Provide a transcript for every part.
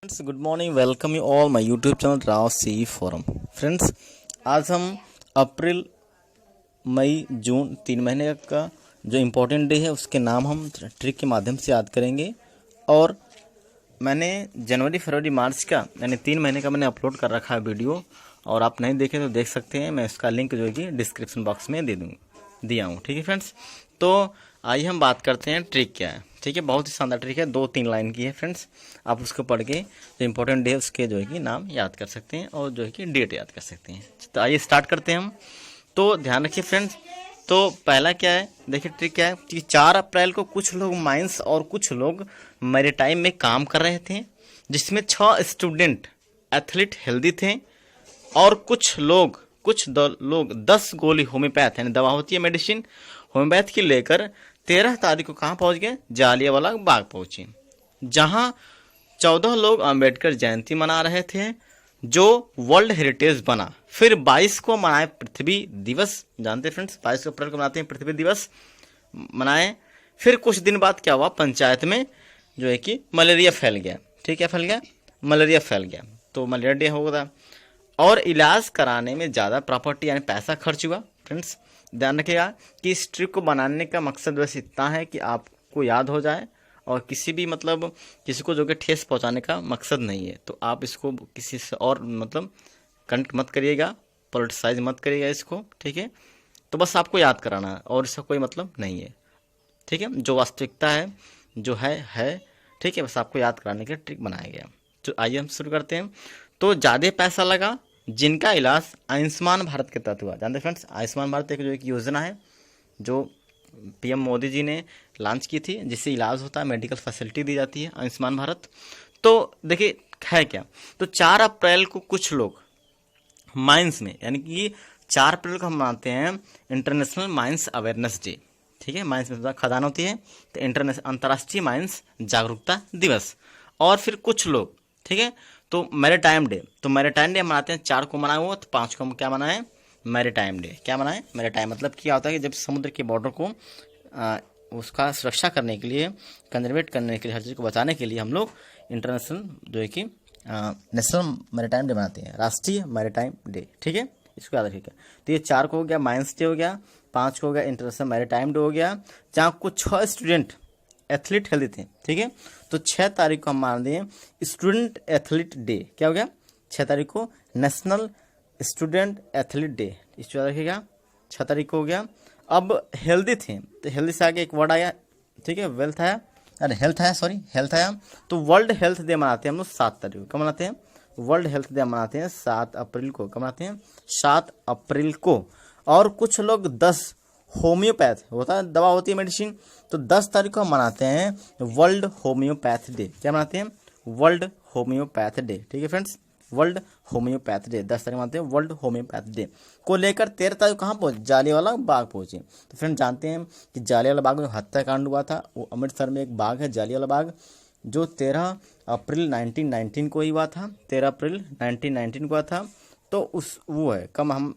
Friends good morning, welcome you all my YouTube channel Rao C forum. Friends आज हम अप्रैल मई जून 3 महीने का जो इम्पोर्टेंट डे है उसके नाम हम ट्रिक के माध्यम से याद करेंगे। और मैंने जनवरी फरवरी मार्च का यानी 3 महीने का मैंने अपलोड कर रखा है वीडियो, और आप नहीं देखें तो देख सकते हैं। मैं इसका लिंक जो है कि डिस्क्रिप्शन बॉक्स में दिया हूँ। ठीक है फ्रेंड्स, तो आइए हम बात करते हैं ट्रिक क्या है। ठीक है, बहुत ही शानदार ट्रिक है, 2-3 लाइन की है फ्रेंड्स। आप उसको पढ़ के जो इम्पोर्टेंट डे उसके जो है कि नाम याद कर सकते हैं और जो है कि डेट याद कर सकते हैं। तो आइए स्टार्ट करते हैं हम। तो ध्यान रखिए फ्रेंड्स, तो पहला क्या है, देखिए ट्रिक क्या है कि 4 अप्रैल को कुछ लोग माइंस और कुछ लोग मैरीटाइम में काम कर रहे थे, जिसमें 6 स्टूडेंट एथलीट हेल्दी थे और कुछ लोग 10 गोली होम्योपैथ यानी दवा होती है मेडिसिन होम्योपैथ की लेकर 13 तारीख को कहाँ पहुंच गए, जालियांवाला बाग पहुंचे, जहां 14 लोग अंबेडकर जयंती मना रहे थे जो वर्ल्ड हेरिटेज बना। फिर 22 को मनाए पृथ्वी दिवस, जानते हैं फ्रेंड्स 22 अप्रैल को मनाते हैं पृथ्वी दिवस मनाए। फिर कुछ दिन बाद क्या हुआ, पंचायत में जो है कि मलेरिया फैल गया। ठीक है, फैल गया, मलेरिया फैल गया, तो मलेरिया डे होगा। और इलाज कराने में ज़्यादा प्रॉपर्टी यानी पैसा खर्च हुआ। फ्रेंड्स ध्यान रखिएगा कि इस ट्रिक को बनाने का मकसद बस इतना है कि आपको याद हो जाए, और किसी को जो कि ठेस पहुंचाने का मकसद नहीं है। तो आप इसको किसी से और कनेक्ट मत करिएगा, पॉलिटिसाइज मत करिएगा इसको। ठीक है, तो बस आपको याद कराना है और इसका कोई मतलब नहीं है। ठीक है, जो वास्तविकता है जो है। ठीक है, बस आपको याद कराने के ट्रिक बनाया गया। तो आइए हम शुरू करते हैं। तो ज़्यादा पैसा लगा जिनका इलाज आयुष्मान भारत के तहत हुआ। जानते फ्रेंड्स, आयुष्मान भारत एक योजना है जो पीएम मोदी जी ने लॉन्च की थी, जिससे इलाज होता है, मेडिकल फैसिलिटी दी जाती है, आयुष्मान भारत। तो देखिए है क्या, तो 4 अप्रैल को कुछ लोग माइंस में, यानी कि 4 अप्रैल को हम मनाते हैं इंटरनेशनल माइंस अवेयरनेस डे। ठीक है, माइंस में खदान होती है, तो अंतर्राष्ट्रीय माइंस जागरूकता दिवस। और फिर कुछ लोग, ठीक है, तो मैरीटाइम डे, तो मैरीटाइम डे मनाते हैं। 4 को मनाए हुआ, तो 5 को हम क्या मनाएं, मैरीटाइम डे। क्या मनाएं, मैरीटाइम मतलब क्या होता है कि जब समुद्र के बॉर्डर को उसका सुरक्षा करने के लिए, कंजर्वेट करने के लिए, हर चीज़ को बचाने के लिए हम लोग इंटरनेशनल जो है कि नेशनल मैरीटाइम डे मनाते हैं, राष्ट्रीय मैरीटाइम डे। ठीक है, इसको याद रखिएगा। तो ये 4 को हो गया माइंस डे हो गया, 5 को हो गया इंटरनेशनल मैरीटाइम डे हो गया, जहाँ कुछ 6 स्टूडेंट एथलीट हेल्दी थे। ठीक है, तो 6 तारीख को हम मान दें स्टूडेंट एथलीट डे। क्या हो गया, 6 तारीख को नेशनल स्टूडेंट एथलीट डे, इसको याद रखिएगा। 6 तारीख को हो गया। अब हेल्दी थे, तो हेल्दी से आगे एक वर्ड आया, ठीक है, वेल्थ आया, अरे हेल्थ आया। तो वर्ल्ड हेल्थ डे मनाते हैं हम लोग 7 तारीख को। कब मनाते हैं, वर्ल्ड हेल्थ डे मनाते हैं 7 अप्रैल को। कब मनाते हैं, 7 अप्रैल को। और कुछ लोग 10 होम्योपैथ होता है, दवा होती है मेडिसिन, तो 10 तारीख को हम मनाते हैं वर्ल्ड होम्योपैथ डे। क्या मनाते हैं, वर्ल्ड होम्योपैथ डे। ठीक है फ्रेंड्स, वर्ल्ड होम्योपैथ डे 10 तारीख मनाते हैं। वर्ल्ड होम्योपैथ डे को लेकर 13 तारीख कहाँ पहुंचे, जालियांवाला बाग पहुंचे। तो फ्रेंड जानते हैं कि जालियांवाला बाग में हत्याकांड हुआ था, वो अमृतसर में एक बाग है जालियांवाला बाग, जो 13 अप्रैल 1919 को ही हुआ था। 13 अप्रैल 1919 को हुआ था। तो उस वो है कम हम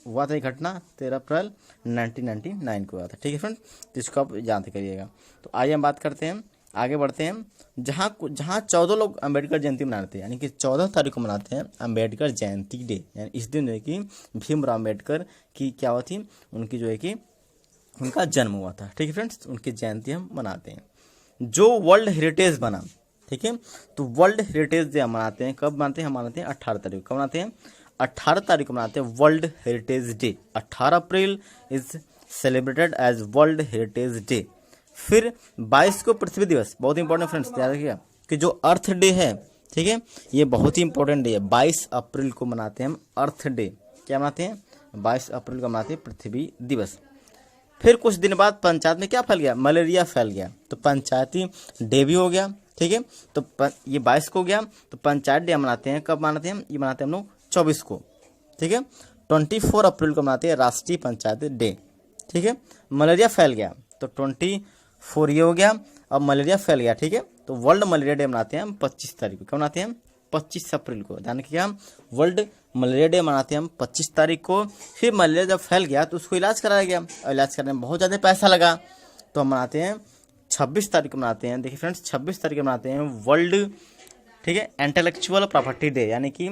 हुआ था ये घटना 13 अप्रैल 1999 को हुआ था। ठीक है फ्रेंड, तो इसको आप याद करिएगा। तो आइए हम बात करते हैं, आगे बढ़ते हैं। जहाँ 14 लोग अंबेडकर जयंती मनाते हैं, यानी कि 14 तारीख को मनाते हैं अंबेडकर जयंती डे, यानी इस दिन जो है कि भीमराव अंबेडकर की क्या हुआ थी, उनकी जो है कि उनका जन्म हुआ था। ठीक है फ्रेंड्स, उनकी जयंती हम मनाते हैं। जो वर्ल्ड हेरिटेज बना, ठीक है, तो वर्ल्ड हेरिटेज डे हम मनाते हैं। कब मनाते हैं, हम मनाते हैं 18 तारीख को। कब मनाते हैं, 18 तारीख को मनाते हैं world heritage day. 18 April is celebrated as world heritage day. फिर 22 को पृथ्वी दिवस, बहुत इंपॉर्टेंट फ्रेंड्स, याद रखिएगा कि जो अर्थ डे है, ठीक है, ये बहुत ही इंपॉर्टेंट डे है। 22 अप्रैल को मनाते हैं हम अर्थ डे। क्या मनाते हैं, 22 अप्रैल को मनाते हैं पृथ्वी दिवस। फिर कुछ दिन बाद पंचायत में क्या फैल गया, मलेरिया फैल गया, तो पंचायती डे भी हो गया। ठीक है, तो ये 22 को हो गया, तो पंचायत डे मनाते हैं। कब मनाते हैं, ये मनाते हैं हम लोग 24 को। ठीक है, 24 अप्रैल को मनाते हैं राष्ट्रीय पंचायत डे। ठीक है, मलेरिया फैल गया, तो 24 ये हो गया। अब मलेरिया फैल गया, ठीक है, तो वर्ल्ड मलेरिया डे मनाते हैं हम 25 तारीख को। कब मनाते हैं, 25 अप्रैल को। ध्यान रखिएगा, वर्ल्ड मलेरिया डे मनाते हैं हम 25 तारीख को। फिर मलेरिया जब फैल गया तो उसको इलाज कराया गया, और इलाज करने में बहुत ज़्यादा पैसा लगा, तो हम मनाते हैं 26 तारीख को मनाते हैं। देखिए फ्रेंड्स, 26 तारीख को मनाते हैं वर्ल्ड ठीक है। इंटेलेक्चुअल प्रॉपर्टी डे यानी कि,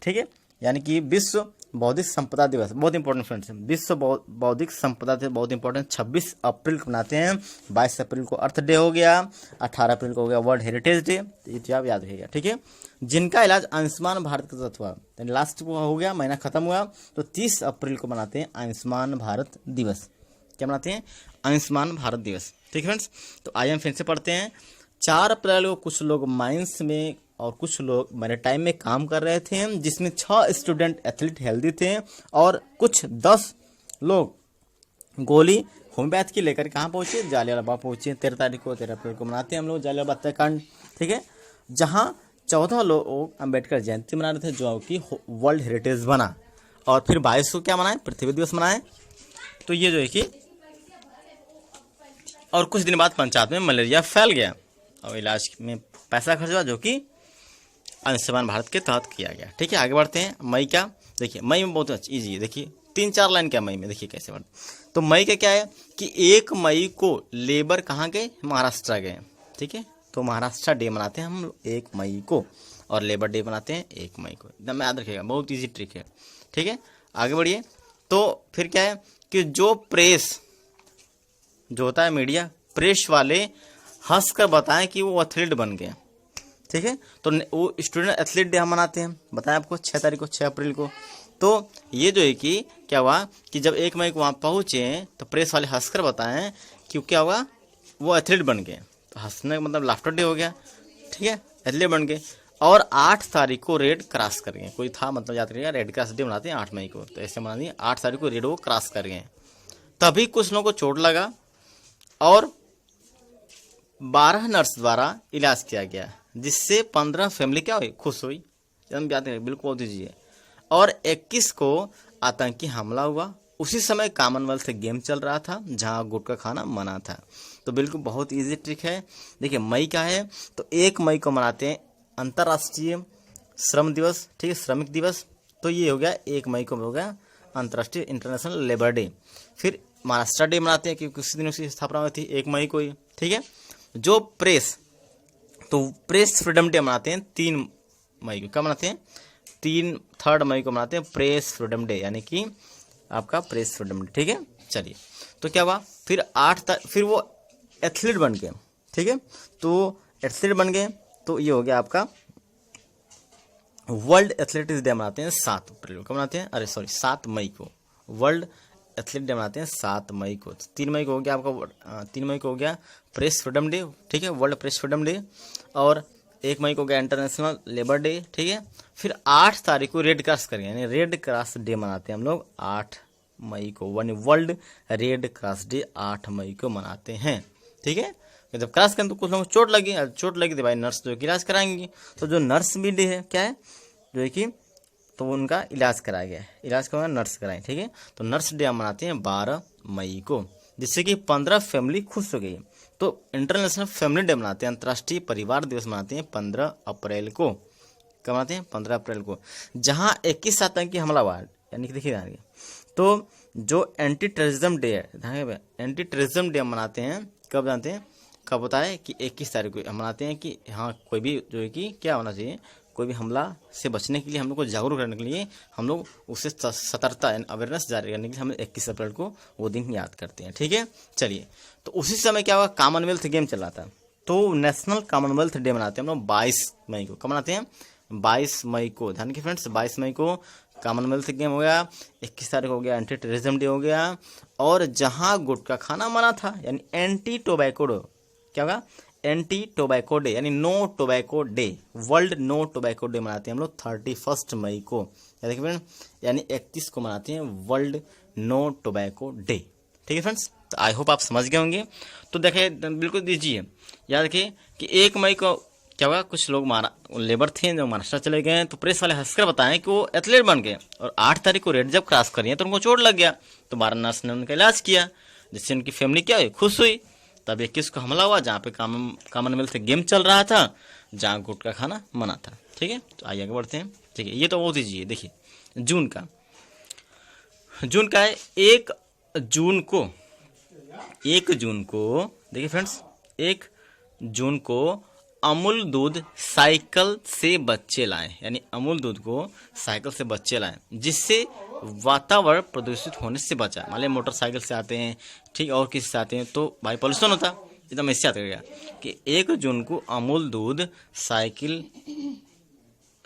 ठीक है, यानी कि विश्व बौद्धिक संपदा दिवस, बहुत इंपॉर्टेंट फ्रेंड्स, विश्व बौद्धिक संपदा दिवस बहुत इंपॉर्टेंट 26 अप्रैल को मनाते हैं। 22 अप्रैल को अर्थ डे हो गया, 18 अप्रैल को हो गया वर्ल्ड हेरिटेज डे, ये तो आप याद रखिएगा, ठीक है। जिनका इलाज आयुष्मान भारत के तहत हुआ, लास्ट को हो गया, महीना खत्म हुआ, तो 30 अप्रैल को मनाते हैं आयुष्मान भारत दिवस। क्या मनाते हैं? आयुष्मान भारत दिवस, ठीक है फ्रेंड्स। तो आइए हम फिर से पढ़ते हैं। 4 अप्रैल को कुछ लोग माइंस में और कुछ लोग मैरीटाइम में काम कर रहे थे, जिसमें 6 स्टूडेंट एथलीट हेल्दी थे और कुछ 10 लोग गोली होम्योपैथ की लेकर कहाँ पहुंचे? जालियांवाला बाग पहुंचे। 13 अप्रैल को मनाते हैं हम लोग जालियांवाला बाग हत्याकांड, ठीक है, जहाँ 14 लोग अम्बेडकर जयंती मना रहे थे, जो कि वर्ल्ड हेरिटेज बना। और फिर 22 को क्या मनाए? पृथ्वी दिवस मनाए। तो ये जो है कि, और कुछ दिन बाद पंचायत में मलेरिया फैल गया और इलाज में पैसा खर्च हुआ, जो कि आयुष्मान भारत के तहत किया गया, ठीक है। आगे बढ़ते हैं। मई क्या? देखिए मई में बहुत ईजी है, देखिए 3-4 लाइन क्या मई में, देखिए कैसे बढ़ते। तो मई का क्या है कि 1 मई को लेबर कहाँ गए? महाराष्ट्र गए, ठीक है। तो महाराष्ट्र डे मनाते हैं हम लोग 1 मई को, और लेबर डे मनाते हैं 1 मई को। एकदम याद रखिएगा, बहुत ईजी ट्रिक है, ठीक है। आगे बढ़िए। तो फिर क्या है कि जो प्रेस जो होता है, मीडिया, प्रेस वाले हंस कर बताएं कि वो एथलीट बन गए, ठीक है। तो वो स्टूडेंट एथलीट डे हम मनाते हैं, बताएं आपको 6 तारीख को, 6 अप्रैल को। तो ये जो है कि क्या हुआ कि जब 1 मई को वहाँ पहुँचे तो प्रेस वाले हंसकर बताएं कि क्या हुआ, वो एथलीट बन गए। तो हंसने का मतलब लाफ्टर डे हो गया, ठीक है, एथलीट बन गए। और 8 तारीख को रेड क्रॉस कर गए, कोई था मतलब याद करिएगा, रेड क्रॉस डे मनाते हैं 8 मई को, तो ऐसे मना दिए 8 तारीख को रेड वो क्रॉस कर गए। तभी कुछ लोगों को चोट लगा और 12 नर्स द्वारा इलाज किया गया, जिससे 15 फैमिली क्या हुई? खुश हुई। हम याद करें, बिल्कुल दीजिए। और 21 को आतंकी हमला हुआ। उसी समय कॉमनवेल्थ गेम चल रहा था, जहां गुटखा खाना मना था। तो बिल्कुल बहुत इजी ट्रिक है। देखिए मई क्या है, तो 1 मई को मनाते हैं अंतर्राष्ट्रीय श्रम दिवस, ठीक है, श्रमिक दिवस। तो ये हो गया 1 मई को हो गया अंतर्राष्ट्रीय इंटरनेशनल लेबर डे। फिर महाराष्ट्र डे मनाते हैं क्योंकि उसी दिन उसकी स्थापना हुई थी 1 मई को ही, ठीक है। जो प्रेस, तो प्रेस फ्रीडम डे मनाते हैं 3 मई को। कब मनाते हैं? 3 मई को मनाते हैं प्रेस फ्रीडम डे, यानी कि आपका प्रेस फ्रीडम डे, ठीक है। चलिए, तो क्या हुआ फिर फिर वो एथलीट बन गए, ठीक है। तो एथलीट बन गए, तो ये हो गया आपका वर्ल्ड एथलेटिक्स डे मनाते हैं 7 अप्रैल को। कब मनाते हैं? अरे सॉरी, 7 मई को वर्ल्ड एथलीट डे मनाते हैं 7 मई को। 3 मई को हो गया आपका 3 मई को हो गया प्रेस फ्रीडम डे, ठीक है, वर्ल्ड प्रेस फ्रीडम डे। और 1 मई को हो गया इंटरनेशनल लेबर डे, ठीक है। फिर 8 तारीख को रेड क्रॉस करेंगे, यानी रेड क्रॉस डे मनाते हैं हम लोग 8 मई को। वर्ल्ड रेड क्रॉस डे 8 मई को मनाते हैं, ठीक है। जब क्रॉस करें तो कुछ लोगों को चोट लगी तो भाई नर्स जो इलाज कराएंगी। तो जो नर्स भी डे है, क्या है, जो है कि तो उनका इलाज कराया गया है, इलाज का नर्स कराएं, ठीक है। तो नर्स डे हम मनाते हैं 12 मई को, जिससे कि 15 फैमिली खुश हो गई। तो इंटरनेशनल फैमिली डे मनाते हैं, अंतर्राष्ट्रीय परिवार दिवस मनाते हैं 15 अप्रैल को। कब मनाते हैं? 15 अप्रैल को, जहां 21 आतंकी हमला हुआ, यानी कि देखिए। तो जो एंटी टेररिज्म डे है, एंटी टेररिज्म डे हम मनाते हैं कब जानते हैं? कब होता है कि 21 तारीख को हम मनाते हैं कि हाँ कोई भी जो है कि क्या होना चाहिए, कोई भी हमला से बचने के लिए हम लोग को जागरूक करने के लिए हम लोग उससे सतर्कता अवेयरनेस जारी करने के लिए हम 21 अप्रैल को वो दिन याद करते हैं, ठीक है। चलिए, तो उसी समय क्या हुआ, कॉमनवेल्थ गेम चल रहा था, तो नेशनल कॉमनवेल्थ डे मनाते हैं हम लोग 22 मई को। कब मनाते हैं? 22 मई को। ध्यान रखिए फ्रेंड्स, 22 मई को कॉमनवेल्थ गेम हो गया। 21 तारीख हो गया एंटी टेररिज्म डे हो गया। और जहां गुटखा खाना मना था, यानी एंटी टोबैको डे, क्या होगा, एंटी टोबैको डे, यानी no tobacco day, world no tobacco day मनाते हैं हम लोग 31 मई को। देखिए फ्रेंड, यानी 31 को मनाते हैं वर्ल्ड नो टोबैको डे, ठीक है फ्रेंड्स। तो आई होप आप समझ गए होंगे। तो देखिए बिल्कुल दीजिए, याद रखिए कि 1 मई को क्या हुआ, कुछ लोग लेबर थे जो महाराष्ट्र चले गए, तो प्रेस वाले हंसकर बताएं कि वो एथलीट बन गए। और 8 तारीख को रेड जब क्रॉस करिए तो उनको चोट लग गया, तो 12 नर्स ने उनका इलाज किया, जिससे उनकी फैमिली क्या हुई, खुश हुई। तब 21 को हमला हुआ, जहाँ पे कॉमनवेल्थ गेम चल रहा था, जहाँ गुटखा खाना मना था, ठीक है। तो आइए आगे बढ़ते हैं, ठीक है। ये तो बहुत ईजी है। देखिए जून का है 1 जून को देखिए फ्रेंड्स, 1 जून को अमूल दूध साइकिल से बच्चे लाएं, यानी अमूल दूध को साइकिल से बच्चे लाएं जिससे वातावरण प्रदूषित होने से बचा। मान लिया मोटरसाइकिल से आते हैं, ठीक, और किसी से आते हैं तो भाई पॉल्यूशन होता, एकदम इससे आता गया कि 1 जून को अमूल दूध साइकिल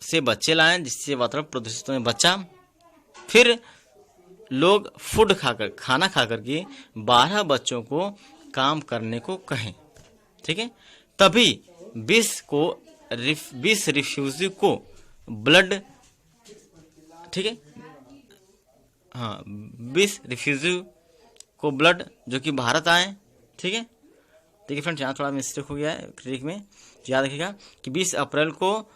से बच्चे लाएं जिससे वातावरण प्रदूषित होने बचा। फिर लोग फूड खाकर, खाना खाकर के 12 बच्चों को काम करने को कहें, ठीक है। तभी 20 रिफ्यूजी को ब्लड, ठीक है, हाँ 20 रिफ्यूजी को ब्लड जो कि भारत आए, ठीक है। देखिए फ्रेंड्स यहाँ थोड़ा मिस्टेक हो गया है क्रिक में, याद रखिएगा कि 20 अप्रैल को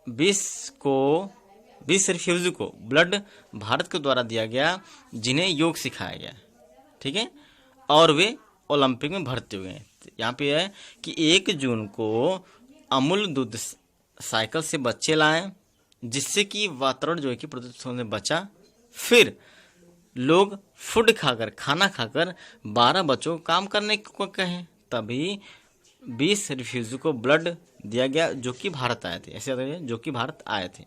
20 रिफ्यूजी को ब्लड भारत के द्वारा दिया गया जिन्हें योग सिखाया गया, ठीक है, और वे ओलंपिक में भर्ती हुए हैं। यहाँ पे है कि 1 जून को अमूल दूध साइकिल से बच्चे लाएं जिससे कि वातावरण जो है कि प्रदूषित होने से बचा। फिर लोग फूड खाकर, खाना खाकर 12 बच्चों को काम करने को कहें, तभी 20 रिफ्यूजी को ब्लड दिया गया जो कि भारत आए थे, ऐसे जो कि भारत आए थे।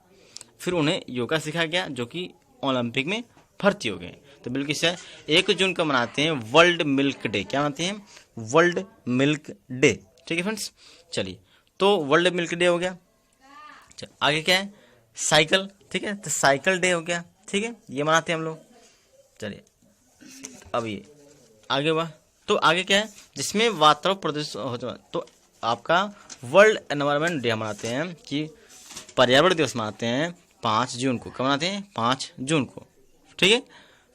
फिर उन्हें योगा सिखाया गया जो कि ओलंपिक में भर्ती हो गए। तो बिल्कुल सर 1 जून को मनाते हैं वर्ल्ड मिल्क डे। क्या मनाते हैं? वर्ल्ड मिल्क डे, ठीक है फ्रेंड्स। चलिए तो वर्ल्ड मिल्क डे हो गया। चल आगे क्या है? साइकिल, ठीक है, तो साइकिल डे हो गया, ठीक है, ये मनाते हैं हम लोग। चलिए अब ये आगे हुआ, तो आगे क्या है जिसमें वातावरण प्रदूषित होता है, तो आपका वर्ल्ड एनवायरनमेंट डे मनाते हैं कि पर्यावरण दिवस मनाते हैं 5 जून को। कब मनाते हैं? 5 जून को, ठीक है।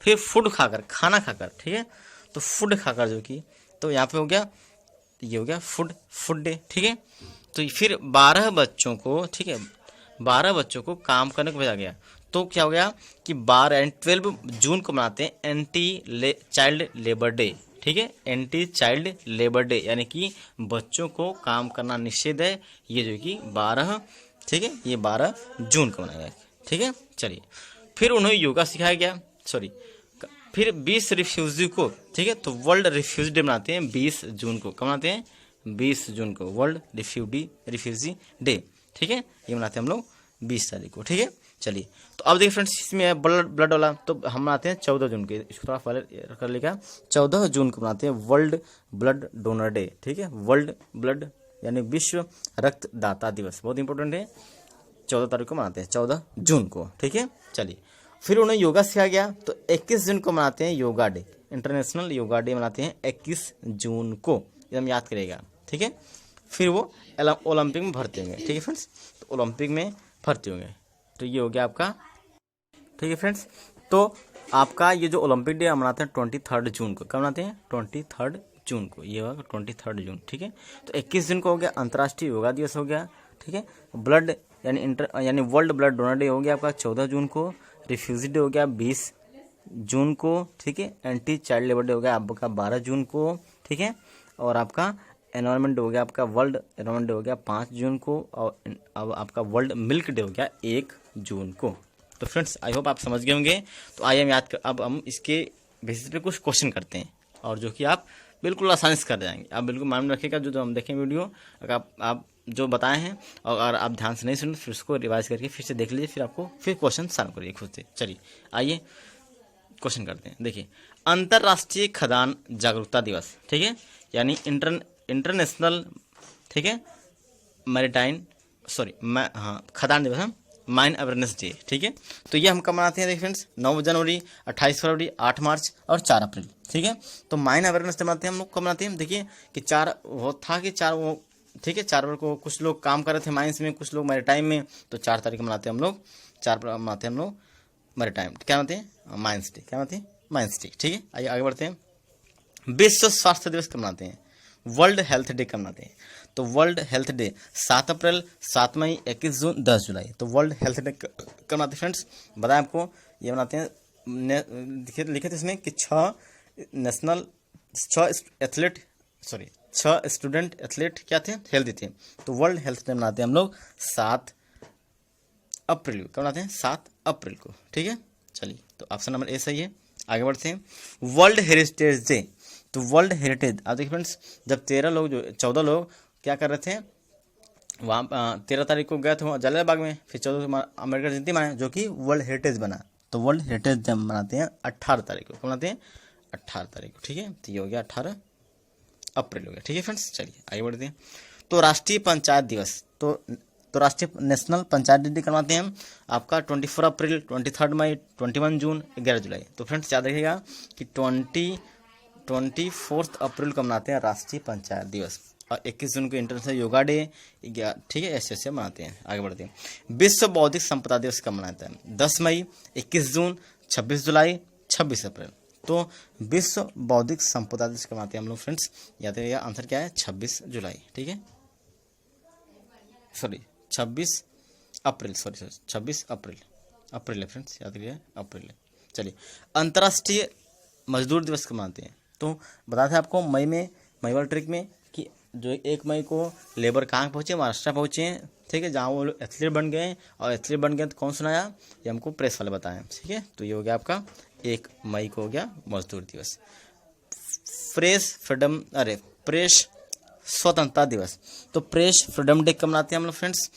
फिर फूड खाकर, खाना खाकर, ठीक है, तो फूड खाकर जो कि, तो यहाँ पे हो गया, ये हो गया फूड डे, ठीक है। तो फिर 12 बच्चों को, ठीक है, 12 बच्चों को काम करने को भेजा गया। तो क्या हो गया कि 12 जून को मनाते हैं एंटी चाइल्ड लेबर डे, ठीक है, एंटी चाइल्ड लेबर डे, यानी कि बच्चों को काम करना निषेध है, ये जो कि 12, ठीक है, ये 12 जून को मनाया गया, ठीक है। चलिए फिर उन्हें योगा सिखाया गया, फिर 20 रिफ्यूजी को, ठीक है, तो वर्ल्ड रिफ्यूजी डे मनाते हैं 20 जून को। कब मनाते हैं? 20 जून को वर्ल्ड रिफ्यूजी डे, ठीक है, ये मनाते हैं हम लोग 20 तारीख को, ठीक है। चलिए तो अब देखिए फ्रेंड्स इसमें है ब्लड वाला, तो हम मनाते हैं 14 जून के, इसको थोड़ा पहले कर लेगा। 14 जून को मनाते हैं वर्ल्ड ब्लड डोनर डे, ठीक है, वर्ल्ड ब्लड यानी विश्व रक्तदाता दिवस, बहुत इंपॉर्टेंट है, 14 तारीख को मनाते हैं, 14 जून को, ठीक है। चलिए फिर उन्हें योगा सिखाया गया, तो 21 जून को मनाते हैं yoga day, international yoga day मनाते हैं 21 जून को, एकदम याद करेगा, ठीक है। फिर वो ओलंपिक में भर्ती होंगे, ठीक है फ्रेंड्स, तो ओलंपिक में भर्ती होंगे, तो ये हो गया आपका, ठीक है फ्रेंड्स। तो आपका ये जो ओलंपिक डे मनाते हैं 23 जून को। कब मनाते हैं? 23 जून को, ये होगा 23 जून, ठीक है। तो 21 जून को हो गया अंतर्राष्ट्रीय योगा दिवस हो गया, ठीक है। ब्लड यानी वर्ल्ड ब्लड डोनर डे हो गया आपका 14 जून को। रिफ्यूजी डे हो गया 20 जून को, ठीक है। एंटी चाइल्ड लेबर डे हो गया आपका 12 जून को, ठीक है। और आपका एनवायरनमेंट डे हो गया, आपका वर्ल्ड एनवायरनमेंट डे हो गया 5 जून को, और अब आपका वर्ल्ड मिल्क डे हो गया 1 जून को। तो फ्रेंड्स आई होप आप समझ गए होंगे। तो आइए हम अब हम इसके बेसिस पे कुछ क्वेश्चन करते हैं, और जो कि आप बिल्कुल आसानी से कर जाएंगे। आप बिल्कुल मालूम रखिएगा जो हम देखें वीडियो, अगर आप जो बताए हैं और अगर आप ध्यान से नहीं सुने फिर उसको रिवाइज करके फिर से देख लीजिए, फिर आपको फिर क्वेश्चन सॉल्व करिए खुद से। चलिए आइए क्वेश्चन करते हैं। देखिए अंतर्राष्ट्रीय खदान जागरूकता दिवस, ठीक है, यानी इंटरनेशनल, ठीक है, खदान दिवस है, माइन अवेयरनेस डे, ठीक है। तो ये हम कब मनाते हैं? देखिए फ्रेंड्स 9 जनवरी, 28 फरवरी, 8 मार्च और 4 अप्रैल, ठीक है। तो माइन अवेयरनेस डे मनाते हैं हम लोग, कब मनाते हैं? देखिए कि 4 वो था कि 4 वो, ठीक है, 4 को कुछ लोग काम कर रहे थे माइंस में, कुछ लोग मैरीटाइम में, तो 4 तारीख मनाते हैं हम लोग, 4 मनाते हैं हम लोग मैरीटाइम, क्या मनाते हैं? माइंस डे, क्या मनाते हैं? माइंस डे, ठीक है। आइए आगे बढ़ते हैं। विश्व स्वास्थ्य दिवस कब मनाते हैं? वर्ल्ड हेल्थ डे कब मनाते हैं? तो वर्ल्ड हेल्थ डे 7 अप्रैल, 7 मई, 21 जून, 10 जुलाई। तो वर्ल्ड हेल्थ डे कब मनाते हैं फ्रेंड्स? बताएं आपको, ये मनाते हैं, लिखे थे इसमें कि 6 स्टूडेंट एथलीट क्या थे? हेल्दी थे। तो वर्ल्ड हेल्थ डे मनाते हैं हम लोग 7 अप्रैल को। कब मनाते हैं? 7 अप्रैल को, ठीक है। चलिए तो ऑप्शन नंबर ए सही है। आगे बढ़ते हैं। वर्ल्ड हेरिटेज डे, तो वर्ल्ड हेरिटेज, आप देखिए फ्रेंड्स जब 14 लोग क्या कर रहे थे? वहाँ 13 तारीख को गए थे जलियांवाला बाग में। फिर 14 को अम्बेडकर जयंती मनाए, जो कि वर्ल्ड हेरिटेज बना। तो वर्ल्ड हेरिटेज डे मनाते हैं 18 तारीख को। मनाते हैं 18 तारीख को, ठीक है। तो ये हो गया 18 अप्रैल हो गया, ठीक है फ्रेंड्स। चलिए आगे बढ़ते हैं। तो राष्ट्रीय पंचायत दिवस, तो राष्ट्रीय नेशनल पंचायत डे करवाते हैं आपका 24 अप्रैल, 23 मई, 21 जून, 11 जुलाई। तो फ्रेंड्स याद रखिएगा कि 24 अप्रैल को मनाते हैं राष्ट्रीय पंचायत दिवस, और 21 जून को इंटरनेशनल योगा डे, ठीक है। ऐसे ऐसे मनाते हैं। आगे बढ़ते हैं। विश्व बौद्धिक संपदा दिवस कब मनाता है? 10 मई, 21 जून, 26 जुलाई, 26 अप्रैल। तो विश्व बौद्धिक संपदा दिवस कब मनाते हैं हम लोग फ्रेंड्स? याद रखिएगा आंसर क्या है? 26 जुलाई, ठीक है। सॉरी 26 अप्रैल, सॉरी 26 अप्रैल है फ्रेंड्स, याद रखिए अप्रैल है। चलिए, अंतर्राष्ट्रीय मजदूर दिवस कब मनाते हैं? तो बताते हैं आपको मई वाला ट्रिक में कि जो 1 मई को लेबर कहाँ पहुँचे? महाराष्ट्र पहुँचे हैं, ठीक है, जहाँ वो लोग एथलीट बन गए। और एथलीट बन गए तो कौन सुनाया? ये हमको प्रेस वाले बताएं, ठीक है। तो ये हो गया आपका 1 मई को हो गया मजदूर दिवस। प्रेस स्वतंत्रता दिवस, तो प्रेस फ्रीडम डे कब मनाते हैं हम लोग फ्रेंड्स?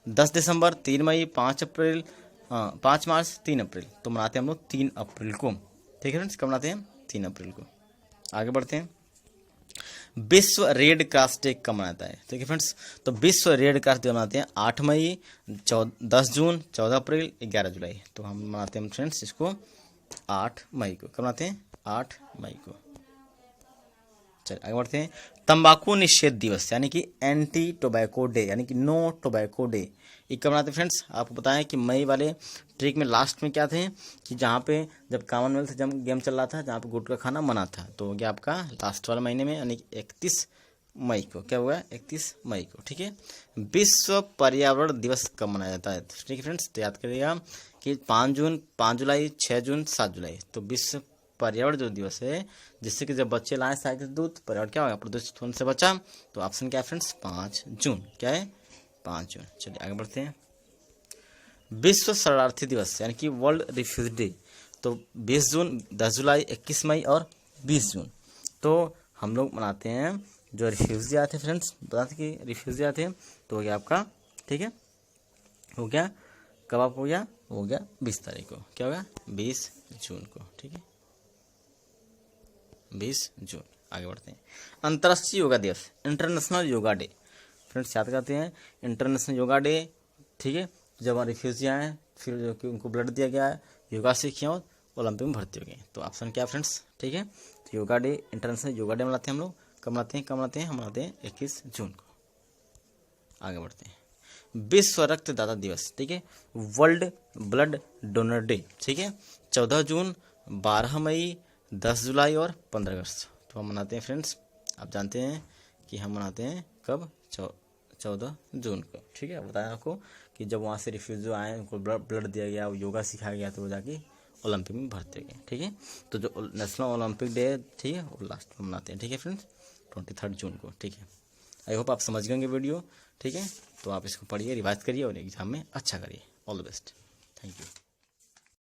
10 दिसंबर, 3 मई, 5 अप्रैल, 5 मार्च, 3 अप्रैल। तो मनाते हैं हम लोग 3 अप्रैल को, ठीक है फ्रेंड्स। कब मनाते हैं? 3 अप्रैल को। आगे बढ़ते हैं। विश्व रेड क्रॉस डे कब मनाता है? ठीक है फ्रेंड्स। तो विश्व रेड क्रॉस डे मनाते हैं 8 मई, 10 जून, 14 अप्रैल, 11 जुलाई। तो हम मनाते हैं फ्रेंड्स इसको 8 मई को। कब मनाते हैं? 8 मई को। चलिए आगे बढ़ते हैं। तंबाकू निषेध दिवस यानी कि एंटी टोबैको डे, यानी कि नो टोबैको डे, ये कब मनाते हैं फ्रेंड्स? आपको बताएं कि मई वाले ट्रिक में लास्ट में क्या थे कि जहाँ पे जब कॉमनवेल्थ जब गेम चल रहा था, जहाँ पे गुटखा खाना मना था, तो हो गया आपका लास्ट वाले महीने में, यानी कि 31 मई को। क्या हुआ? 31 मई को, ठीक है। विश्व पर्यावरण दिवस कब मनाया जाता है? ठीक है फ्रेंड्स, तो याद करिएगा कि 5 जून, 5 जुलाई, 6 जून, 7 जुलाई। तो विश्व पर्यावरण जो दिवस है, जिससे कि जब बच्चे लाए साइकिल दूध, पर्यावरण क्या होगा? प्रदूषित होने से बचा। तो ऑप्शन क्या है फ्रेंड्स? 5 जून। क्या है? 5 जून। चलिए आगे बढ़ते हैं। विश्व शरणार्थी दिवस यानी कि वर्ल्ड रिफ्यूजी डे, तो 20 जून, 10 जुलाई, 21 मई और 20 जून। तो हम लोग मनाते हैं जो रिफ्यूजी आते हैं फ्रेंड्स, बताते कि रिफ्यूजी आते हैं, तो हो गया आपका, ठीक है, हो गया कब आप हो गया? हो गया 20 तारीख को। क्या होगा? 20 जून को, ठीक है, 20 जून। आगे बढ़ते हैं। अंतर्राष्ट्रीय योगा दिवस, इंटरनेशनल योगा डे। फ्रेंड्स याद करते हैं इंटरनेशनल योगा डे, ठीक है। जब वहाँ रिफ्यूजी आए, फिर जो कि उनको ब्लड दिया गया है, योगा सीखे और ओलंपिक में भर्ती हो गए। तो ऑप्शन क्या फ्रेंड्स? ठीक है, तो yoga day, international yoga day मनाते हैं हम लोग। कब मनाते हैं? हम मनाते हैं 21 जून को। आगे बढ़ते हैं। विश्व रक्तदाता दिवस, ठीक है, वर्ल्ड ब्लड डोनर डे, ठीक है, 14 जून, 12 मई, 10 जुलाई और 15 अगस्त। तो हम मनाते हैं फ्रेंड्स, आप जानते हैं कि हम मनाते हैं कब? 14 जून को, ठीक है। बताया आपको कि जब वहाँ से रिफ्यूजी आए, उनको ब्लड दिया गया, योगा सिखाया गया, तो वो जाके ओलंपिक में भर्ती हो गए, ठीक है। तो जो नेशनल ओलंपिक डे, ठीक है, वो लास्ट में मनाते हैं, ठीक है फ्रेंड्स, 23 जून को, ठीक है। आई होप आप समझ गए वीडियो, ठीक है। तो आप इसको पढ़िए, रिवाइज करिए और एग्जाम में अच्छा करिए। All the best, thank you.